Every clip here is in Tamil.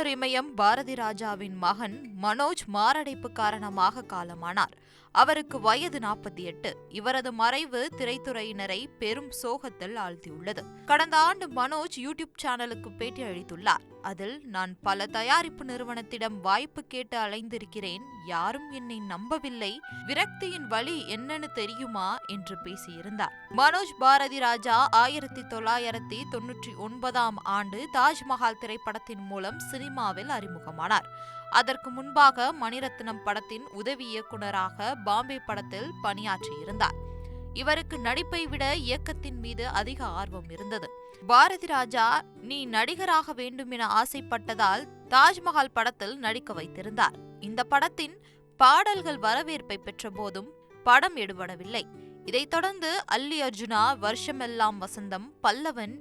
இயக்குனர் இமயம் பாரதி ராஜாவின் மகன் மனோஜ் மாரடைப்பு காரணமாக காலமானார். அவருக்கு வயது 48. இவரது மறைவு திரைத்துறையினரை பெரும் சோகத்தில் ஆழ்த்தியுள்ளது. கடந்த ஆண்டு மனோஜ் யூடியூப் சேனலுக்கு பேட்டி அளித்துள்ளார். அதில், நான் பல தயாரிப்பு நிறுவனத்திடம் வாய்ப்பு கேட்டு அலைந்திருக்கிறேன், யாரும் என்னை நம்பவில்லை, விரக்தியின் வழி என்னன்னு தெரியுமா என்று பேசியிருந்தார். மனோஜ் பாரதி ராஜா 1999ஆம் ஆண்டு தாஜ்மஹால் திரைப்படத்தின் மூலம் சினிமாவில் அறிமுகமானார். அதற்கு முன்பாக மணிரத்னம் படத்தின் உதவி இயக்குநராக பாம்பே படத்தில் பணியாற்றியிருந்தார். இவருக்கு நடிப்பை விட இயக்கத்தின் மீது அதிக ஆர்வம் இருந்தது. பாரதி ராஜா நீ நடிகராக வேண்டும் என ஆசைப்பட்டதால் தாஜ்மஹால் படத்தில் நடிக்க வைத்திருந்தார். இந்த படத்தின் பாடல்கள் வரவேற்பை பெற்ற போதும் படம் எடுபடவில்லை. இதைத் தொடர்ந்து அல்லி அர்ஜுனா, வருஷமெல்லாம் வசந்தம், பல்லவன்,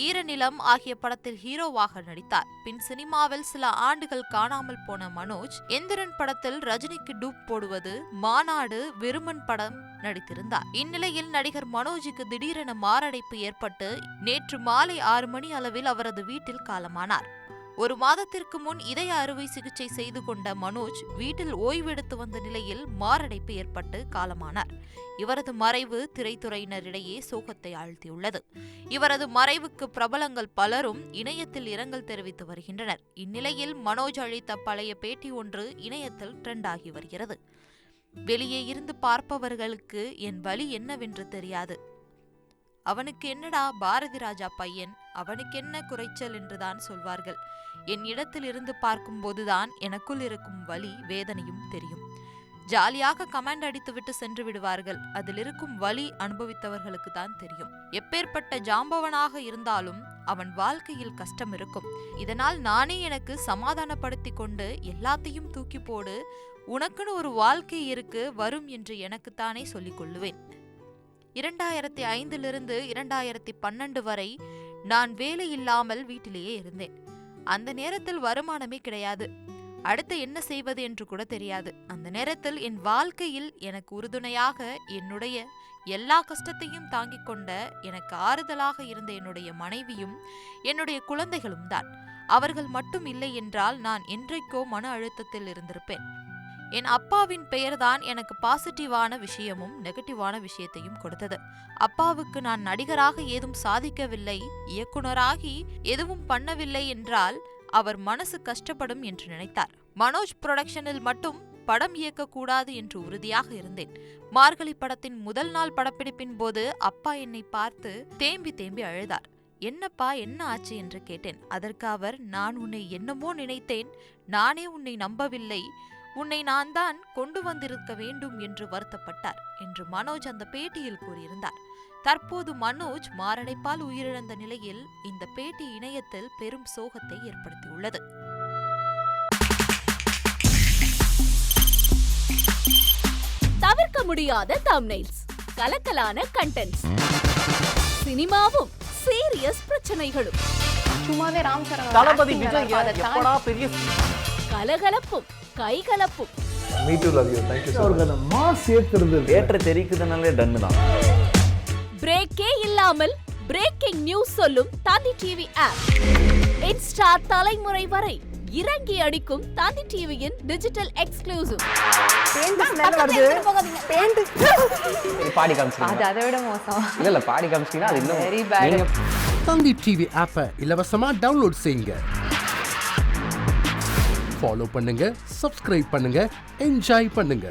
ஈரநிலம் ஆகிய படத்தில் ஹீரோவாக நடித்தார். பின் சினிமாவில் சில ஆண்டுகள் காணாமல் போன மனோஜ் எந்திரன் படத்தில் ரஜினிக்கு டூப் போடுவது, மாநாடு, விருமன் படம் நடித்திருந்தார். இந்நிலையில் நடிகர் மனோஜுக்கு திடீரென மாரடைப்பு ஏற்பட்டு நேற்று மாலை 6 மணி அளவில் அவரது வீட்டில் காலமானார். 1 மாதத்திற்கு முன் இதய அறுவை சிகிச்சை செய்து கொண்ட மனோஜ் வீட்டில் ஓய்வெடுத்து வந்த நிலையில் மாரடைப்பு ஏற்பட்டு காலமானார். இவரது மறைவு திரைத்துறையினரிடையே சோகத்தை ஆழ்த்தியுள்ளது. இவரது மறைவுக்கு பிரபலங்கள் பலரும் இணையத்தில் இரங்கல் தெரிவித்து வருகின்றனர். இந்நிலையில் மனோஜ் அளித்த பழைய பேட்டி ஒன்று இணையத்தில் ட்ரெண்ட் ஆகி வருகிறது. வெளியே இருந்து பார்ப்பவர்களுக்கு என் வலி என்னவென்று தெரியாது. அவனுக்கு என்னடா பாரதி ராஜா பையன், அவனுக்கு என்ன குறைச்சல் என்றுதான் சொல்வார்கள். என் இடத்தில் இருந்து பார்க்கும்போதுதான் எனக்குள் இருக்கும் வலி வேதனையும் தெரியும். ஜாலியாக கமெண்ட் அடித்துவிட்டு சென்று விடுவார்கள். அதில் இருக்கும் வலி அனுபவித்தவர்களுக்கு தான் தெரியும். எப்பேற்பட்ட ஜாம்பவனாக இருந்தாலும் அவன் வாழ்க்கையில் கஷ்டம் இருக்கும். இதனால் நானே எனக்கு சமாதானப்படுத்தி கொண்டு எல்லாத்தையும் தூக்கி போடு, உனக்குன்னு ஒரு வாழ்க்கை இருக்கு, வரும் என்று எனக்குத்தானே சொல்லிக் கொள்ளுவேன். 2005 2012 வரை நான் வேலை இல்லாமல் வீட்டிலேயே இருந்தேன். அந்த நேரத்தில் வருமானமே கிடையாது. அடுத்து என்ன செய்வது என்று கூட தெரியாது. அந்த நேரத்தில் என் வாழ்க்கையில் எனக்கு உறுதுணையாக என்னுடைய எல்லா கஷ்டத்தையும் தாங்கிக் கொண்ட, எனக்கு ஆறுதலாக இருந்த என்னுடைய மனைவியும் என்னுடைய குழந்தைகளும் தான். அவர்கள் மட்டும் இல்லை என்றால் நான் என்றைக்கோ மன அழுத்தத்தில் இருந்திருப்பேன். என் அப்பாவின் பெயர்தான் எனக்கு பாசிட்டிவான விஷயமும் நெகட்டிவான விஷயத்தையும் கொடுத்தது. அப்பாவுக்கு நான் நடிகராக ஏதும் சாதிக்கவில்லை, இயக்குனராகி எதுவும் பண்ணவில்லை என்றால் அவர் மனசு கஷ்டப்படும் என்று நினைத்தார். மனோஜ் புரொடக்ஷனில் மட்டும் படம் இயக்கக்கூடாது என்று உறுதியாக இருந்தேன். மார்கழி படத்தின் முதல் நாள் படப்பிடிப்பின் போது அப்பா என்னை பார்த்து தேம்பி தேம்பி அழுதார். என்னப்பா, என்ன ஆச்சு என்று கேட்டேன். அதற்கு அவர், நான் உன்னை என்னமோ நினைத்தேன், நானே உன்னை நம்பவில்லை, உன்னை நான் தான் கொண்டு வந்திருக்க வேண்டும் என்று வருத்தப்பட்டார் என்று மனோஜ் அந்த பேட்டியில் கூறியிருந்தார். தற்போது மனோஜ் மாரடைப்பால் உயிரிழந்த நிலையில் இந்த பேட்டி இணையத்தில் பெரும் சோகத்தை ஏற்படுத்தியுள்ளது. தவிர்க்க முடியாத தம்ப்நெயில்ஸ், கலக்கலான கண்டென்ட்ஸ், சினிமாவும் சீரியஸ் பிரச்சனைகளும், சும்மாவே ராம் சரண் தளபதி விஜய் எப்படா பெரிய கலகலப்பும் கைகலப்பும். Me too love you, thank you so much. Mass ஏத்துறது ஏற்ற தெரிக்குதனாலே டன் தான். பிரேக்கே இல்லாமல் பிரேக்கிங் நியூஸ் சொல்லும் தந்தி டிவி ஆப். இன்ஸ்டா தலைமுறை வரை இறங்கி அடிக்கும் தந்தி டிவியின் டிஜிட்டல் எக்ஸ்க்ளூசிவ். பாடி காமிச்சீங்க, அது அதை விட மோசம். இல்ல பாடி காமிச்சீங்கன்னா அது இன்னும் வெரி பேட். தந்தி டிவி ஆப்பை இலவசமா டவுன்லோட் செய்யுங்க. ஃபாலோ பண்ணுங்க, சப்ஸ்கிரைப் பண்ணுங்க, என்ஜாய் பண்ணுங்க.